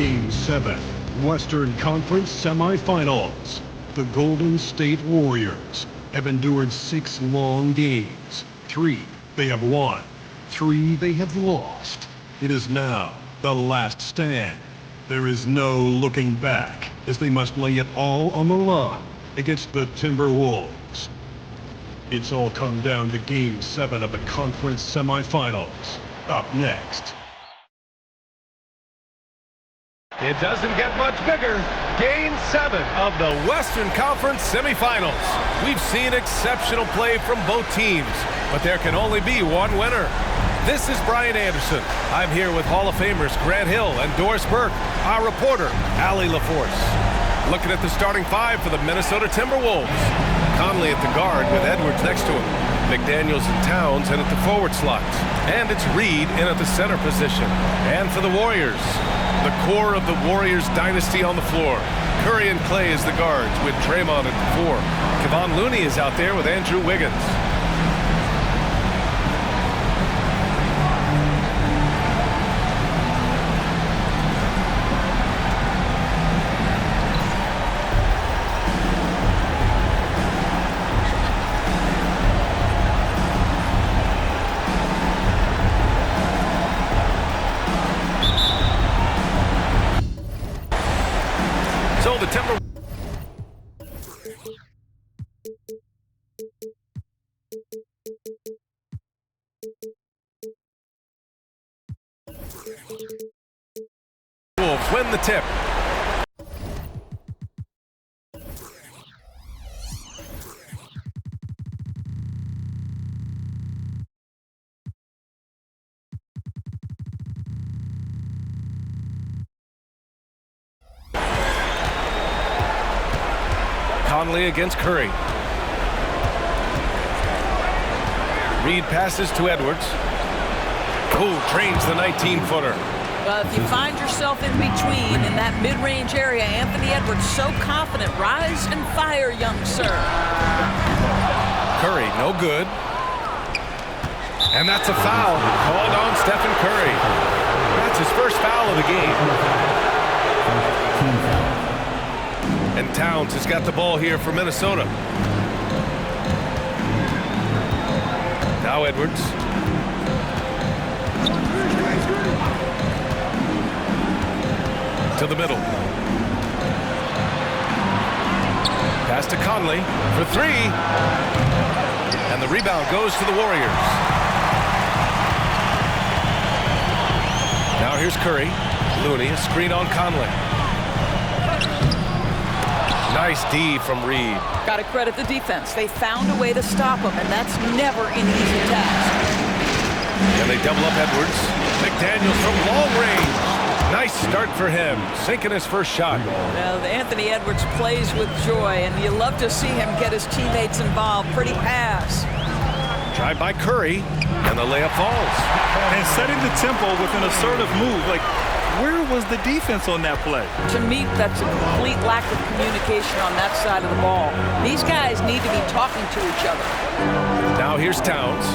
Game 7, Western Conference Semifinals. The Golden State Warriors have endured 6 long games. 3 they have won, 3 they have lost. It is now the last stand. There is no looking back, as they must lay it all on the line against the Timberwolves. It's all come down to Game 7 of the conference semifinals. Up next. It doesn't get much bigger. Game 7 of the Western Conference semifinals. We've seen exceptional play from both teams, but there can only be one winner. This is Brian Anderson. I'm here with Hall of Famers Grant Hill and Doris Burke, our reporter, Allie LaForce. Looking at the starting 5 for the Minnesota Timberwolves. Conley at the guard with Edwards next to him. McDaniels and Towns in at the forward slots. And it's Reed in at the center position. And for the Warriors, the core of the Warriors dynasty on the floor. Curry and Clay as the guards with Draymond at the 4. Kevon Looney is out there with Andrew Wiggins. So the Timberwolves win the tip. Conley against Curry. Reed passes to Edwards. Who trains the 19-footer. Well, if you find yourself in between in that mid-range area, Anthony Edwards so confident. Rise and fire, young sir. Curry, no good. And that's a foul called on Stephen Curry. That's his first foul of the game. And Towns has got the ball here for Minnesota. Now Edwards. To the middle. Pass to Conley for 3. And the rebound goes to the Warriors. Now here's Curry. Looney, a screen on Conley. Nice D from Reed. Got to credit the defense. They found a way to stop him, and that's never an easy task. And they double up Edwards. McDaniels from long range. Nice start for him, sinking his first shot. Well, Anthony Edwards plays with joy, and you love to see him get his teammates involved. Pretty pass. Tried by Curry, and the layup falls. And setting the tempo with an assertive move. Like, where was the defense on that play? To me, that's a complete lack of communication on that side of the ball. These guys need to be talking to each other. Now here's Towns.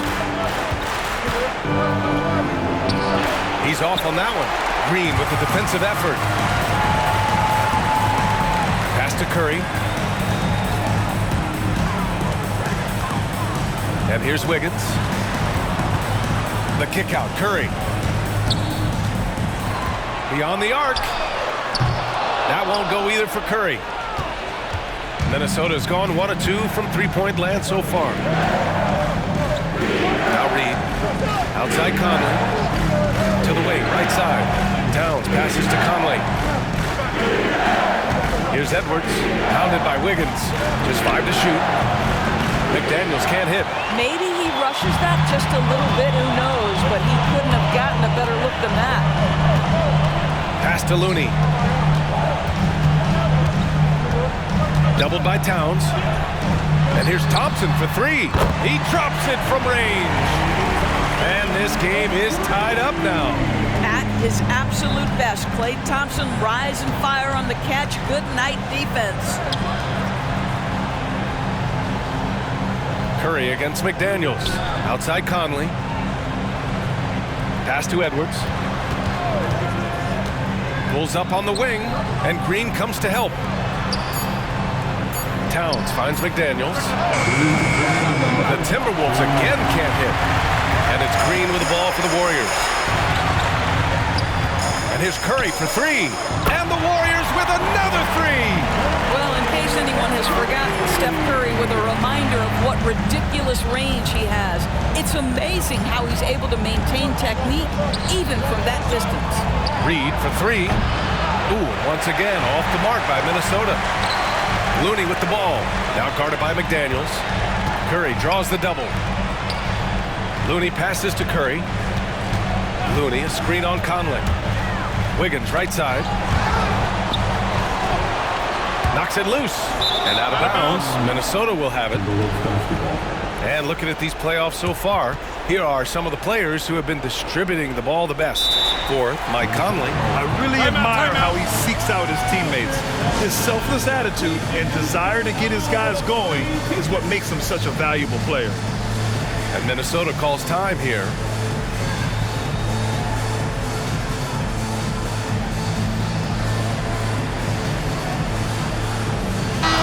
He's off on that one. Green with the defensive effort. Pass to Curry. And here's Wiggins. The kick out, Curry. Beyond the arc. That won't go either for Curry. Minnesota's gone 1 of 2 from three-point land so far. Now Reed. Outside Conley. To the wing, right side. Towns passes to Conley. Here's Edwards. Pounded by Wiggins. Just 5 to shoot. McDaniels can't hit. Maybe he rushes that just a little bit, who knows, but he couldn't have gotten a better look than that. Pass to Looney. Doubled by Towns. And here's Thompson for 3. He drops it from range. And this game is tied up now. At his absolute best, Klay Thompson rise and fire on the catch. Good night defense. Curry against McDaniels. Outside Conley. Pass to Edwards. Pulls up on the wing, and Green comes to help. Towns finds McDaniels. The Timberwolves again can't hit. And it's Green with the ball for the Warriors. And here's Curry for three. And the Warriors with another three. Well, in case anyone has forgotten, Steph Curry with a reminder of what ridiculous range he has. It's amazing how he's able to maintain technique even from that distance. Reed for three. Ooh, once again off the mark by Minnesota. Looney with the ball. Now guarded by McDaniels. Curry draws the double. Looney passes to Curry. Looney, a screen on Conley. Wiggins right side. Knocks it loose. And out of bounds. Minnesota will have it. And looking at these playoffs so far, here are some of the players who have been distributing the ball the best. For Mike Conley. I really admire how he seeks out his teammates. His selfless attitude and desire to get his guys going is what makes him such a valuable player. And Minnesota calls time here.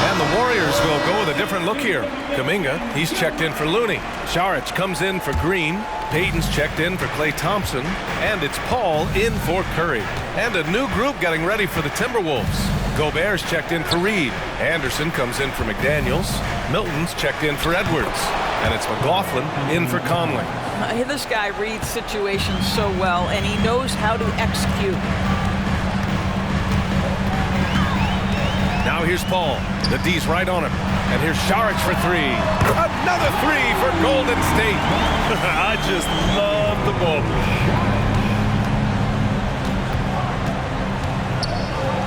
And the Warriors will go with a different look here. Kuminga, he's checked in for Looney. Saric comes in for Green. Payton's checked in for Klay Thompson. And it's Paul in for Curry. And a new group getting ready for the Timberwolves. Gobert's checked in for Reed. Anderson comes in for McDaniels. Milton's checked in for Edwards. And it's McLaughlin in for Conley. This guy reads situations so well, and he knows how to execute. Now here's Paul. The D's right on him. And here's Saric for three. Another three for Golden State. I just love the ball.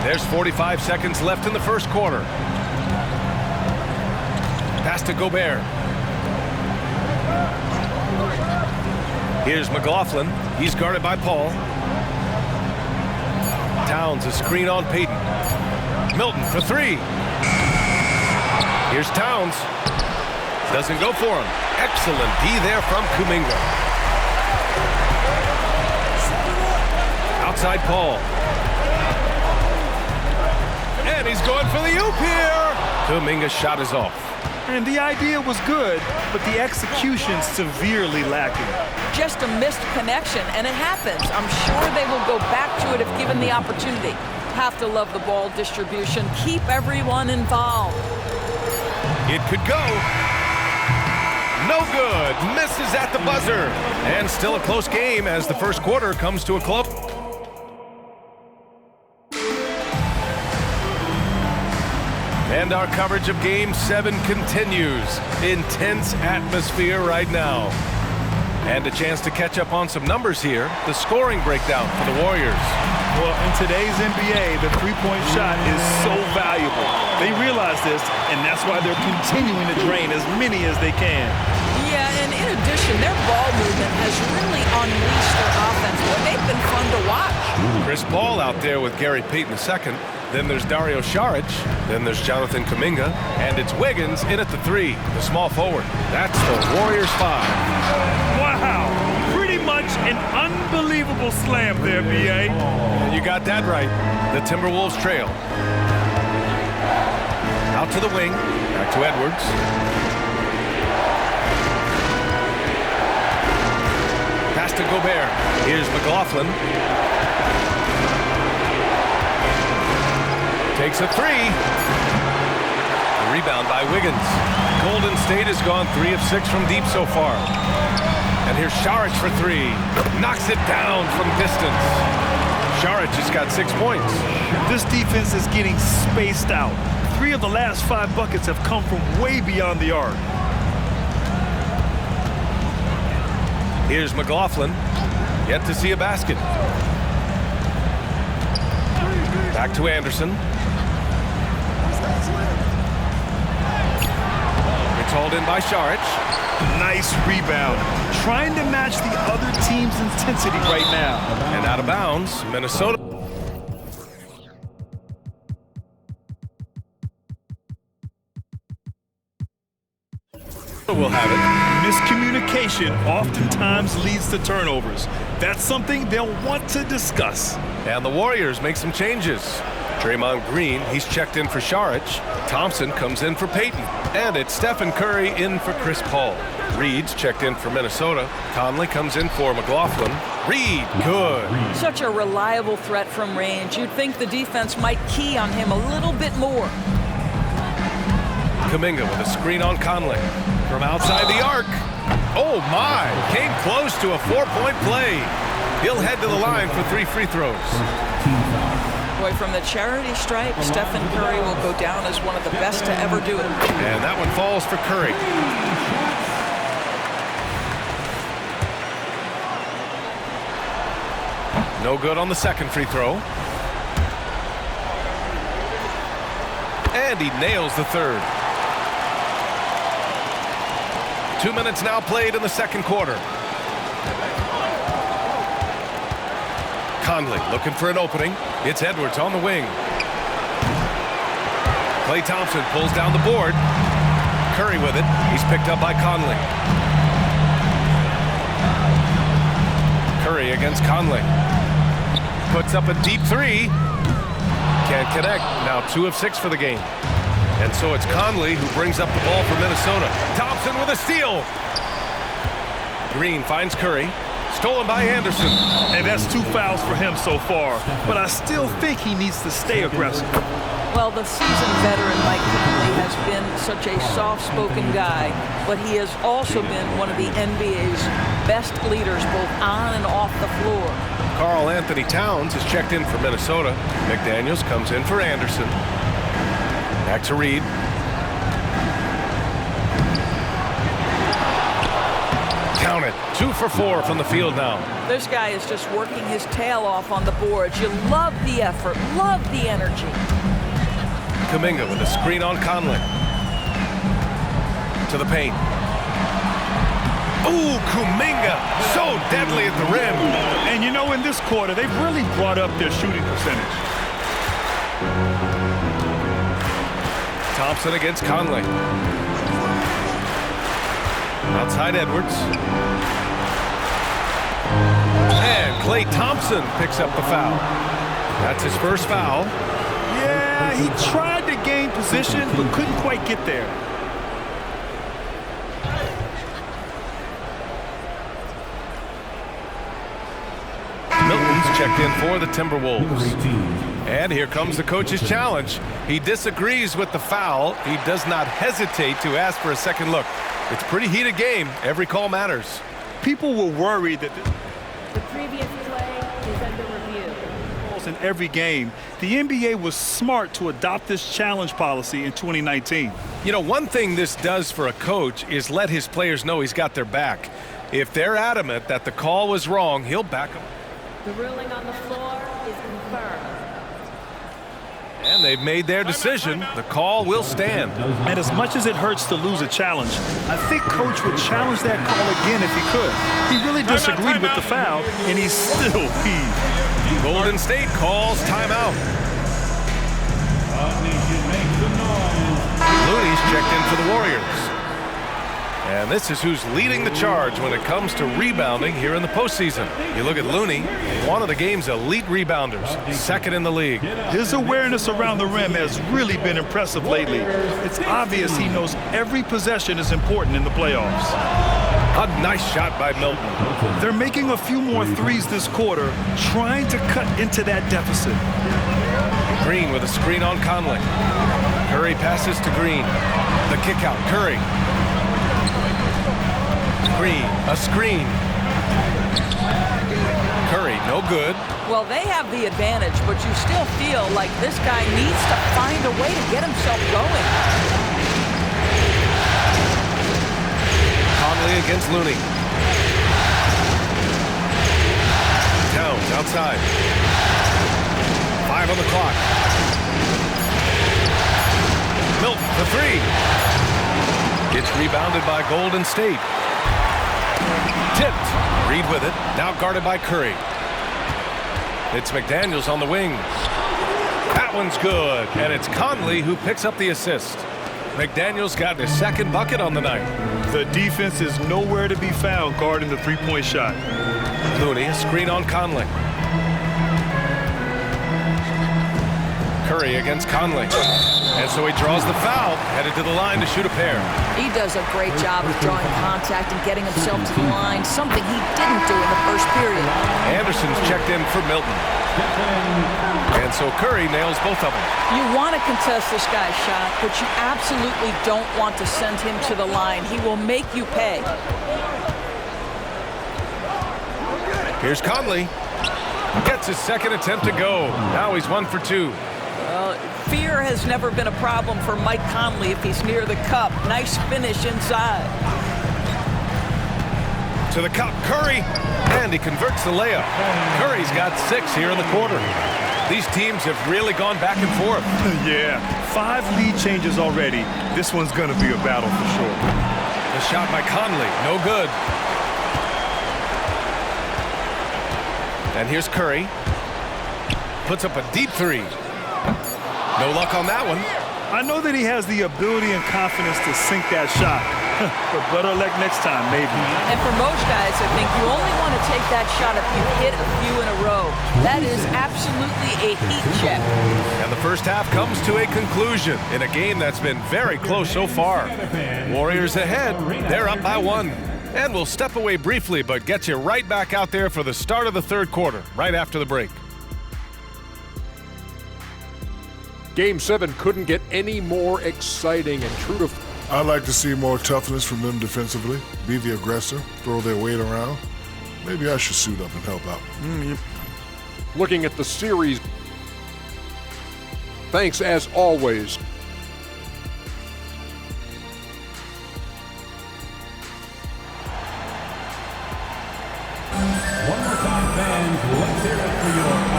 There's 45 seconds left in the first quarter. Pass to Gobert. Here's McLaughlin. He's guarded by Paul. Towns, a screen on Payton. Milton for three. Here's Towns. Doesn't go for him. Excellent D there from Kuminga. Outside Paul. And he's going for the oop here. Kuminga's shot is off. And the idea was good, but the execution severely lacking. Just a missed connection, and it happens. I'm sure they will go back to it if given the opportunity. Have to love the ball distribution. Keep everyone involved. It could go. No good. Misses at the buzzer. And still a close game as the first quarter comes to a close. And our coverage of Game 7 continues. Intense atmosphere right now. And a chance to catch up on some numbers here. The scoring breakdown for the Warriors. Well, in today's NBA, the three-point shot is so valuable. They realize this, and that's why they're continuing to drain as many as they can. Yeah, and in addition, their ball movement has really unleashed their offense. Boy, they've been fun to watch. Chris Paul out there with Gary Payton II. Then there's Dario Saric. Then there's Jonathan Kuminga. And it's Wiggins in at the three, the small forward. That's the Warriors 5. Wow, pretty much an unbelievable slam there, B.A. And you got that right. The Timberwolves trail. Out to the wing. Back to Edwards. Pass to Gobert. Here's McLaughlin. Takes a three. A rebound by Wiggins. Golden State has gone 3 of 6 from deep so far. And here's Saric for three. Knocks it down from distance. Saric has got 6 points. This defense is getting spaced out. 3 of the last 5 buckets have come from way beyond the arc. Here's McLaughlin. Yet to see a basket. Back to Anderson. It's hauled in by Saric. Nice rebound. Trying to match the other team's intensity right now. And out of bounds, Minnesota. We'll have it. Miscommunication oftentimes leads to turnovers. That's something they'll want to discuss. And the Warriors make some changes. Draymond Green, he's checked in for Saric. Thompson comes in for Payton. And it's Stephen Curry in for Chris Paul. Reed's checked in for Minnesota. Conley comes in for McLaughlin. Reed, good. Such a reliable threat from range. You'd think the defense might key on him a little bit more. Kuminga with a screen on Conley. From outside the arc. Oh my, came close to a 4-point play. He'll head to the line for 3 free throws. Boy, from the charity stripe, Stephen Curry will go down as one of the best to ever do it. And that one falls for Curry. No good on the second free throw. And he nails the third. 2 minutes now played in the second quarter. Conley looking for an opening. It's Edwards on the wing. Klay Thompson pulls down the board. Curry with it. He's picked up by Conley. Curry against Conley. Puts up a deep three. Can't connect. Now 2 of 6 for the game. And so it's Conley who brings up the ball for Minnesota. Thompson with a steal. Green finds Curry. Stolen by Anderson. And that's 2 fouls for him so far. But I still think he needs to stay aggressive. Well, the seasoned veteran Mike Conley has been such a soft-spoken guy, but he has also been one of the NBA's best leaders both on and off the floor. Karl Anthony Towns is checked in for Minnesota. McDaniels comes in for Anderson. Back to Reed. Count it. 2 for 4 from the field now. This guy is just working his tail off on the boards. You love the effort, love the energy. Kuminga with a screen on Conley. To the paint. Ooh, Kuminga, so deadly at the rim. And you know, in this quarter, they've really brought up their shooting percentage. Thompson against Conley. Outside Edwards. And Klay Thompson picks up the foul. That's his first foul. Yeah, he tried to gain position, but couldn't quite get there. Milton's checked in for the Timberwolves. And here comes the coach's challenge. He disagrees with the foul. He does not hesitate to ask for a second look. It's a pretty heated game. Every call matters. People were worried that The previous play is under review. in every game, the NBA was smart to adopt this challenge policy in 2019. You know, one thing this does for a coach is let his players know he's got their back. If they're adamant that the call was wrong, he'll back them. The ruling on the floor is confirmed. And they've made their decision. The call will stand. And as much as it hurts to lose a challenge, I think Coach would challenge that call again if he could. He really disagreed with the foul, and he's still peeved. Golden State calls timeout. Looney's checked in for the Warriors. And this is who's leading the charge when it comes to rebounding here in the postseason. You look at Looney, one of the game's elite rebounders, second in the league. His awareness around the rim has really been impressive lately. It's obvious he knows every possession is important in the playoffs. A nice shot by Milton. They're making a few more threes this quarter, trying to cut into that deficit. Green with a screen on Conley. Curry passes to Green. The kick out, Curry. Green, a screen. Curry, no good. Well, they have the advantage, but you still feel like this guy needs to find a way to get himself going. Conley against Looney. Towns outside. 5 on the clock. Milton for 3. It's rebounded by Golden State. Tipped. Reed with it. Now guarded by Curry. It's McDaniels on the wing. That one's good. And it's Conley who picks up the assist. McDaniels got his second bucket on the night. The defense is nowhere to be found guarding the three-point shot. Looney, a screen on Conley. Curry against Conley. And so he draws the foul, headed to the line to shoot a pair. He does a great job of drawing contact and getting himself to the line, something he didn't do in the first period. Anderson's checked in for Milton. And so Curry nails both of them. You want to contest this guy's shot, but you absolutely don't want to send him to the line. He will make you pay. Here's Conley. Gets his second attempt to go. Now he's 1 for 2. Fear has never been a problem for Mike Conley if he's near the cup. Nice finish inside. To the cup, Curry, and he converts the layup. Curry's got 6 here in the quarter. These teams have really gone back and forth. Yeah, 5 lead changes already. This one's going to be a battle for sure. The shot by Conley, no good. And here's Curry. Puts up a deep 3. No luck on that one. I know that he has the ability and confidence to sink that shot. But better luck next time, maybe. And for most guys, I think you only want to take that shot if you hit a few in a row. That is absolutely a heat check. And the first half comes to a conclusion in a game that's been very close so far. Warriors ahead. They're up by 1. And we'll step away briefly, but get you right back out there for the start of the third quarter, right after the break. Game 7 couldn't get any more exciting and true to... I'd like to see more toughness from them defensively. Be the aggressor, throw their weight around. Maybe I should suit up and help out. Looking at the series, thanks as always.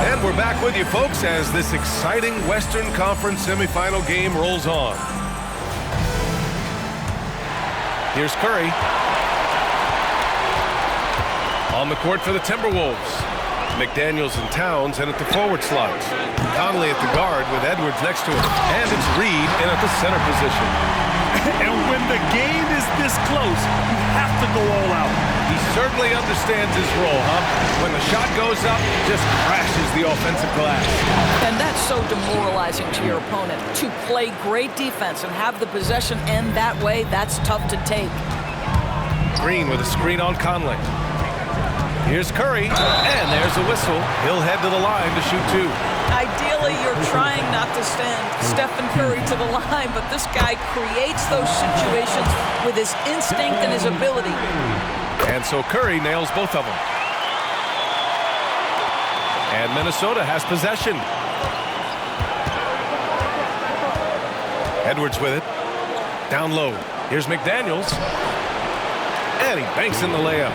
And we're back with you, folks, as this exciting Western Conference semifinal game rolls on. Here's Curry. On the court for the Timberwolves. McDaniels and Towns in at the forward slots. Conley at the guard with Edwards next to him. And it's Reed in at the center position. And when the game is this close, you have to go all out. He certainly understands his role, huh? When the shot goes up, just crashes the offensive glass. And that's so demoralizing to your opponent. To play great defense and have the possession end that way, that's tough to take. Green with a screen on Conley. Here's Curry, and there's a whistle. He'll head to the line to shoot 2. Ideally, you're trying not to send Stephen Curry to the line, but this guy creates those situations with his instinct and his ability. And so Curry nails both of them. And Minnesota has possession. Edwards with it. Down low. Here's McDaniels. And he banks in the layup.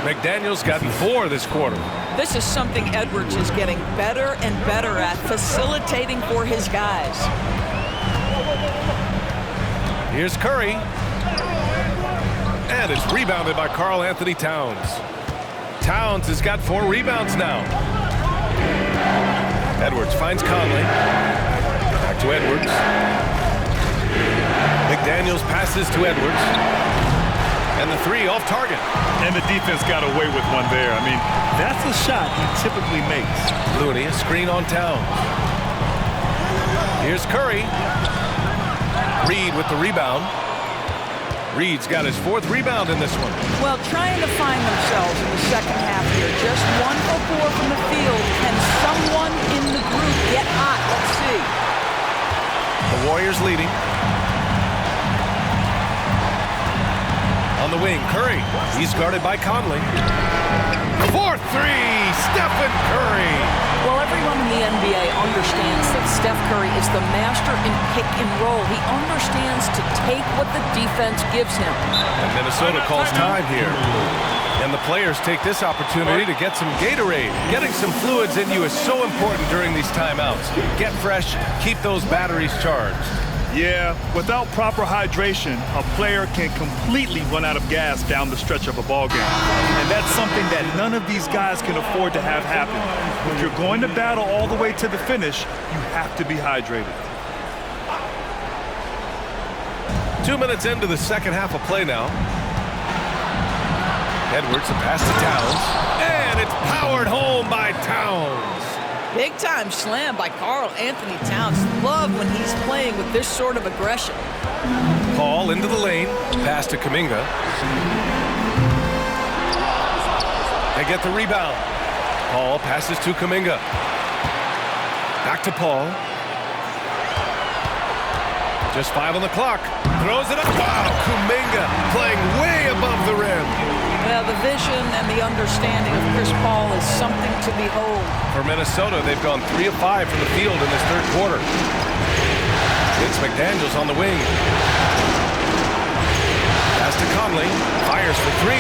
McDaniels got 4 this quarter. This is something Edwards is getting better and better at, facilitating for his guys. Here's Curry. And it's rebounded by Karl Anthony Towns. Towns has got 4 rebounds now. Edwards finds Conley. Back to Edwards. McDaniels passes to Edwards. And the 3 off target. And the defense got away with one there. I mean, that's a shot he typically makes. Looney, a screen on Towns. Here's Curry. Reed with the rebound. Reed's got his 4th rebound in this one. Well, trying to find themselves in the second half here. Just 1 for 4 from the field. Can someone in the group get hot? Let's see. The Warriors leading. On the wing, Curry. He's guarded by Conley. 4-3, Stephen Curry. Well, everyone in the NBA understands that Steph Curry is the master in pick and roll. He understands to take what the defense gives him. And Minnesota calls time here. And the players take this opportunity to get some Gatorade. Getting some fluids in you is so important during these timeouts. Get fresh, keep those batteries charged. Yeah, without proper hydration, a player can completely run out of gas down the stretch of a ball game. And that's something that none of these guys can afford to have happen. If you're going to battle all the way to the finish, you have to be hydrated. 2 minutes into the second half of play now. Edwards, a pass to Towns, and it's powered home by Towns. Big time slam by Karl Anthony Towns. Love when he's playing with this sort of aggression. Paul into the lane, pass to Kuminga. They get the rebound. Paul passes to Kuminga. Back to Paul. Just 5 on the clock. Throws it up. Wow, Kuminga playing way above the rim. Well, the vision and the understanding of Chris Paul is something to behold. For Minnesota, they've gone 3 of 5 from the field in this third quarter. It's McDaniels on the wing. Pass to Conley. Fires for 3.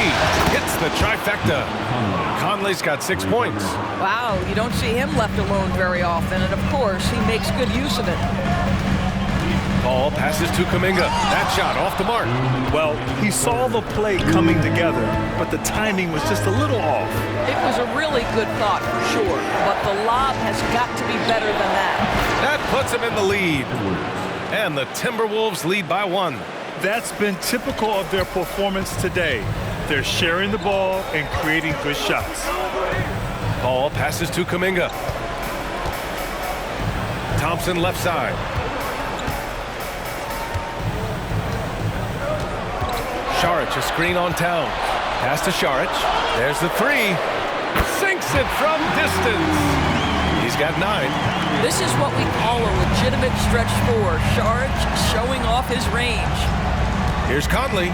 Hits the trifecta. Conley's got 6 points. Wow, you don't see him left alone very often, and of course, he makes good use of it. Paul passes to Kuminga. That shot off the mark. Well, he saw the play coming together, but the timing was just a little off. It was a really good thought for sure, but the lob has got to be better than that. That puts him in the lead. And the Timberwolves lead by 1. That's been typical of their performance today. They're sharing the ball and creating good shots. Paul passes to Kuminga. Thompson left side. Šarić, a screen on Towns. Pass to Šarić. There's the 3. Sinks it from distance. He's got 9. This is what we call a legitimate stretch 4. Šarić showing off his range. Here's Conley.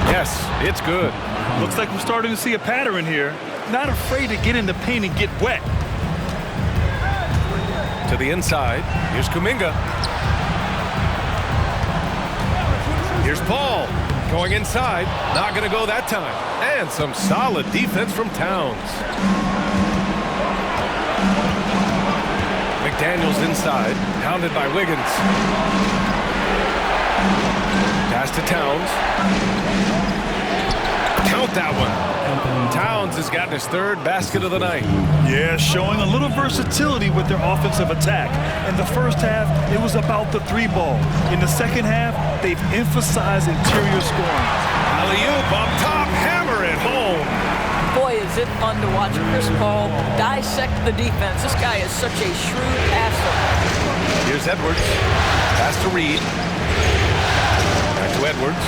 Yes, it's good. Looks like we're starting to see a pattern here. Not afraid to get in the paint and get wet. To the inside. Here's Kuminga. Here's Paul. Going inside. Not going to go that time. And some solid defense from Towns. McDaniels inside. Pounded by Wiggins. Pass to Towns. Count that one. Towns has gotten his 3rd basket of the night. Yeah, showing a little versatility with their offensive attack. In the first half, it was about the 3 ball. In the second half, they've emphasized interior scoring. Alley-oop up top, hammer it home. Boy, is it fun to watch Chris Paul dissect the defense. This guy is such a shrewd passer. Here's Edwards. Pass to Reed. Back to Edwards.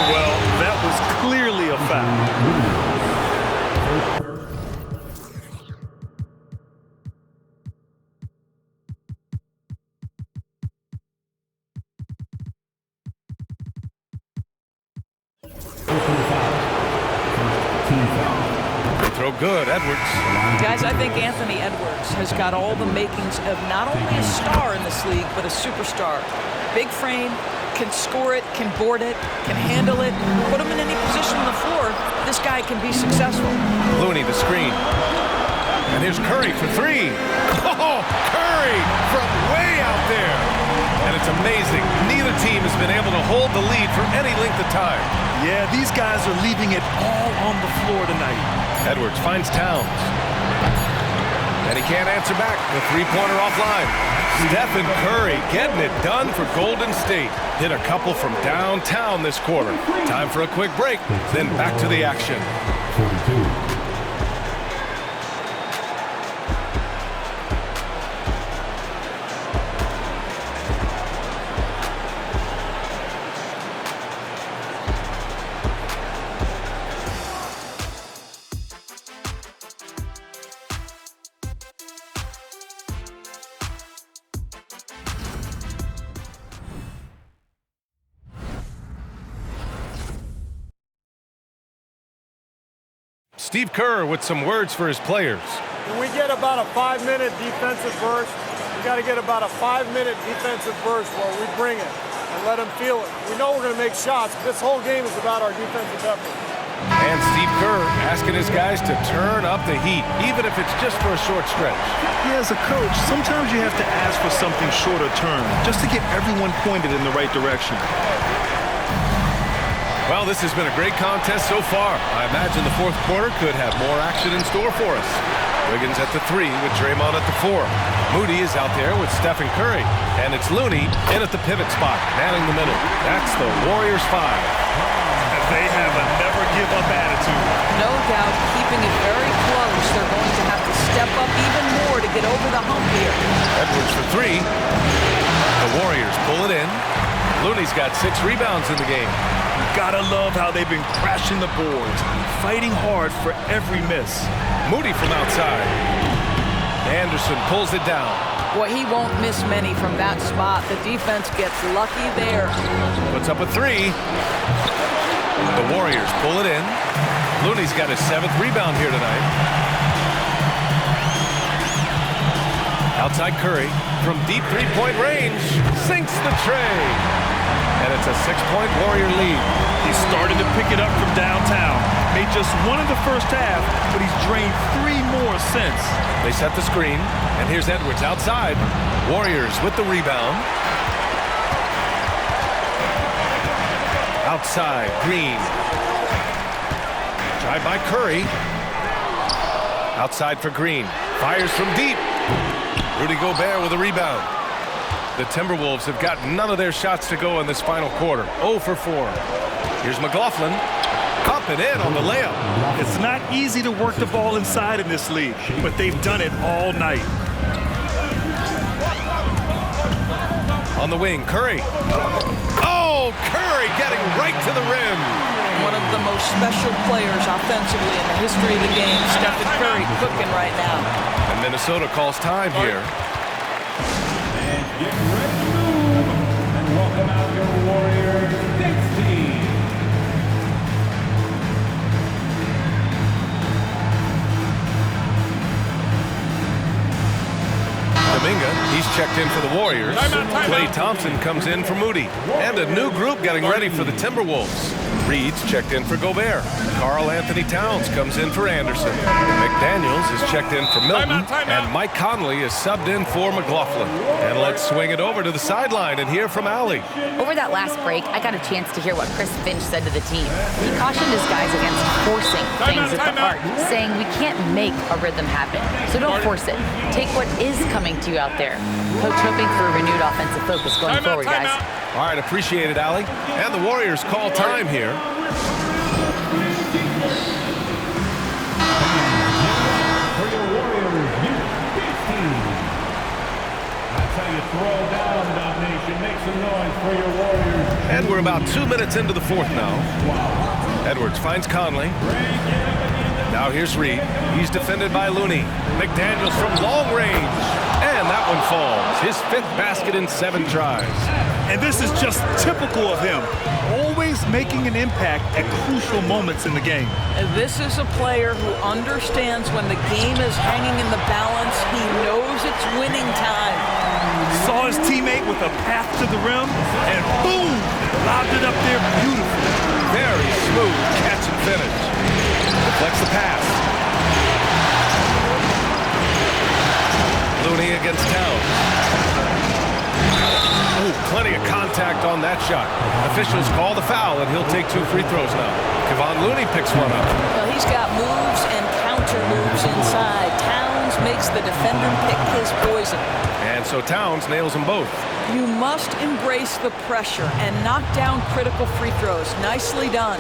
Well, that was clearly a foul. Throw good, Edwards. Guys, I think Anthony Edwards has got all the makings of not only a star in this league, but a superstar. Big frame, can score it, can board it, can handle it, put him in any position on the floor, this guy can be successful. Looney, the screen. And here's Curry for 3. Oh, Curry from way out there. And it's amazing. Neither team has been able to hold the lead for any length of time. Yeah, these guys are leaving it all on the floor tonight. Edwards finds Towns. And he can't answer back. The 3-pointer offline. Stephen Curry getting it done for Golden State. Hit a couple from downtown this quarter. Time for a quick break, then back to the action. 42. Steve Kerr with some words for his players. When we get about a 5-minute defensive burst, we got to get about a 5-minute defensive burst where we bring it and let them feel it. We know we're going to make shots, but this whole game is about our defensive effort. And Steve Kerr asking his guys to turn up the heat, even if it's just for a short stretch. Yeah, as a coach, sometimes you have to ask for something shorter term, just to get everyone pointed in the right direction. Well, this has been a great contest so far. I imagine the fourth quarter could have more action in store for us. Wiggins at the 3 with Draymond at the 4. Moody is out there with Stephen Curry. And it's Looney in at the pivot spot, manning the middle. That's the Warriors 5. They have a never-give-up attitude. No doubt, keeping it very close. They're going to have to step up even more to get over the hump here. Edwards for 3. The Warriors pull it in. Looney's got 6 rebounds in the game. Gotta love how they've been crashing the boards, fighting hard for every miss. Moody from outside. Anderson pulls it down. Boy, he won't miss many from that spot. The defense gets lucky there. Puts up a 3. The Warriors pull it in. Looney's got his 7th rebound here tonight. Outside Curry from deep three-point range. Sinks the tray. And it's a 6-point Warrior lead. He started to pick it up from downtown. Made just 1 in the first half, but he's drained 3 more since. They set the screen, and here's Edwards outside. Warriors with the rebound. Outside, Green. Drive by Curry. Outside for Green. Fires from deep. Rudy Gobert with a rebound. The Timberwolves have got none of their shots to go in this final quarter. 0 for 4. Here's McLaughlin. Up and in on the layup. It's not easy to work the ball inside in this league, but they've done it all night. On the wing, Curry. Oh, Curry getting right to the rim. One of the most special players offensively in the history of the game, Stephen Curry, cooking right now. And Minnesota calls time here. And get ready to move. And welcome out your Warriors next team. Dominga, he's checked in for the Warriors. Klay Thompson comes in for Moody. And a new group getting ready for the Timberwolves. Reed's checked in for Gobert. Karl Anthony Towns comes in for Anderson. McDaniels is checked in for Milton. And Mike Conley is subbed in for McLaughlin. And let's swing it over to the sideline and hear from Allie. Over that last break, I got a chance to hear what Chris Finch said to the team. He cautioned his guys against forcing things at the heart, saying we can't make a rhythm happen, so don't force it. Take what is coming to you out there. Coach hoping for a renewed offensive focus going forward, guys. All right, appreciate it, Allie. And the Warriors call time here. For your Warriors, Unit 15. That's how you throw down, Dub Nation. Make some noise for your Warriors. And we're about 2 minutes into the fourth now. Edwards finds Conley. Now here's Reed. He's defended by Looney. McDaniels from long range. And that one falls. His 5th basket in 7 tries. And this is just typical of him. Always making an impact at crucial moments in the game. This is a player who understands when the game is hanging in the balance. He knows it's winning time. Saw his teammate with a path to the rim, and boom! Lobbed it up there beautifully. Very smooth catch and finish. Deflects the pass. Looney against Towns. Ooh, plenty of contact on that shot. Officials call the foul, and he'll take 2 free throws now. Kevon Looney picks one up. Well, he's got moves and counter moves inside. Towns makes the defender pick his poison. And so Towns nails them both. You must embrace the pressure and knock down critical free throws. Nicely done.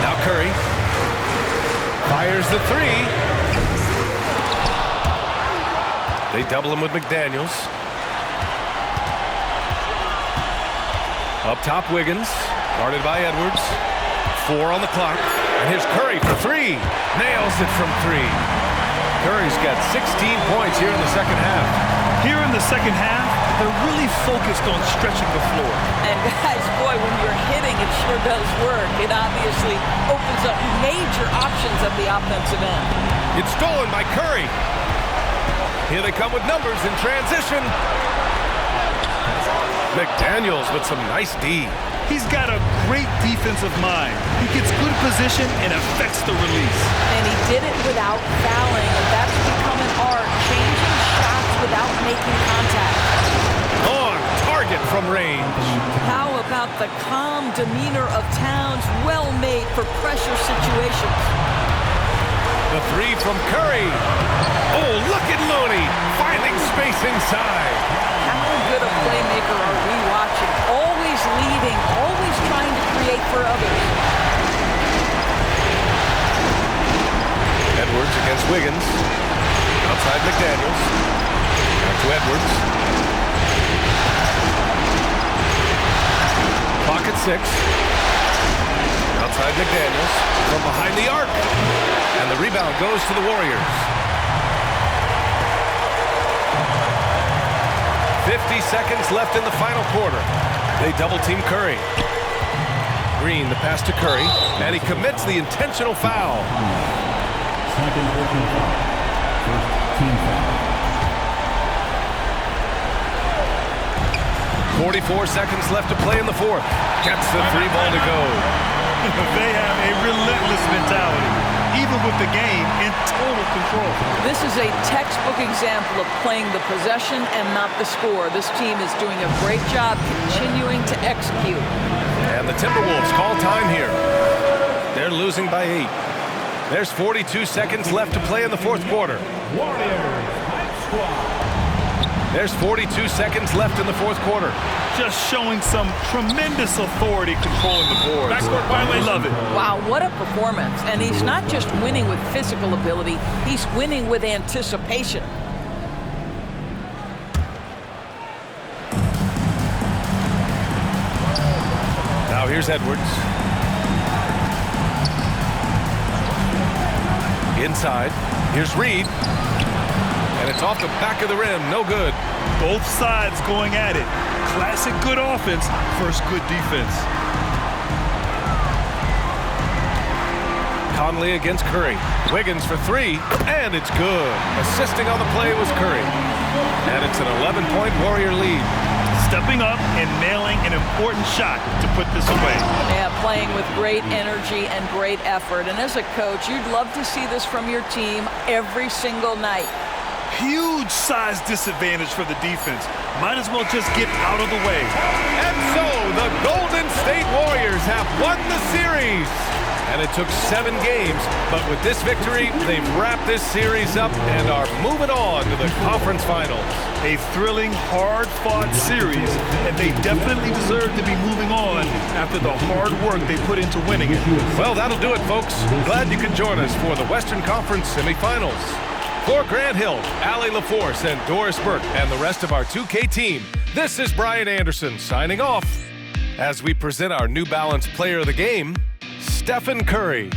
Now Curry fires the 3. They double him with McDaniels. Up top, Wiggins, guarded by Edwards. 4 on the clock. And here's Curry for 3. Nails it from 3. Curry's got 16 points here in the second half. Here in the second half, they're really focused on stretching the floor. And guys, boy, when you're hitting, it sure does work. It obviously opens up major options at the offensive end. It's stolen by Curry. Here they come with numbers in transition. McDaniels with some nice D. He's got a great defensive mind. He gets good position and affects the release. And he did it without fouling, and that's become an art, changing shots without making contact. On target from range. How about the calm demeanor of Towns, well made for pressure situations? The three from Curry. Oh, look at Looney finding space inside. How good a playmaker are we watching? Always leading, always trying to create for others. Edwards against Wiggins. Outside McDaniels. Back to Edwards. Clock at 6. Outside McDaniels. From behind the arc. And the rebound goes to the Warriors. 50 seconds left in the final quarter. They double-team Curry. Green, the pass to Curry. And he commits the intentional foul. Second personal foul. First team foul. 44 seconds left to play in the fourth. Gets the three ball to go. They have a relentless mentality, even with the game in total control. This is a textbook example of playing the possession and not the score. This team is doing a great job continuing to execute. And the Timberwolves call time here. They're losing by 8. There's 42 seconds left to play in the fourth quarter. Warriors, Hype Squad. There's 42 seconds left in the fourth quarter. Just showing some tremendous authority controlling the boards. Backcourt violation. Love it. Wow, what a performance. And he's not just winning with physical ability, he's winning with anticipation. Now here's Edwards. Inside. Here's Reed. And it's off the back of the rim. No good. Both sides going at it. Classic good offense versus good defense. Conley against Curry. Wiggins for 3, and it's good. Assisting on the play was Curry. And it's an 11-point Warrior lead. Stepping up and nailing an important shot to put this away. Yeah, playing with great energy and great effort. And as a coach, you'd love to see this from your team every single night. Huge size disadvantage for the defense. Might as well just get out of the way. And so the Golden State Warriors have won the series. And it took 7 games, but with this victory, they've wrapped this series up and are moving on to the conference finals. A thrilling, hard-fought series, and they definitely deserve to be moving on after the hard work they put into winning it. Well, that'll do it, folks. Glad you could join us for the Western Conference semifinals. For Grant Hill, Allie LaForce, and Doris Burke, and the rest of our 2K team, this is Brian Anderson signing off as we present our New Balance Player of the Game, Stephen Curry.